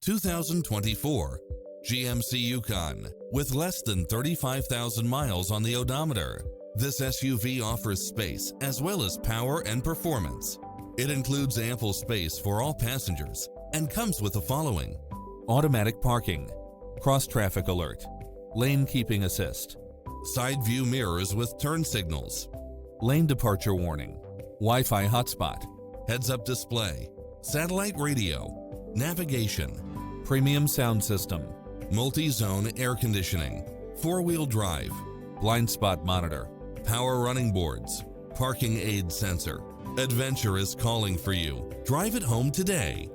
2024 GMC Yukon. With less than 35,000 miles on the odometer, this SUV offers space as well as power and performance. It includes ample space for all passengers and comes with the following: automatic parking, cross-traffic alert, lane keeping assist, side view mirrors with turn signals, lane departure warning, Wi-Fi hotspot, heads-up display, satellite radio, navigation, premium sound system, multi-zone air conditioning, four-wheel drive, blind spot monitor, power running boards, parking aid sensor. Adventure is calling for you. Drive it home today.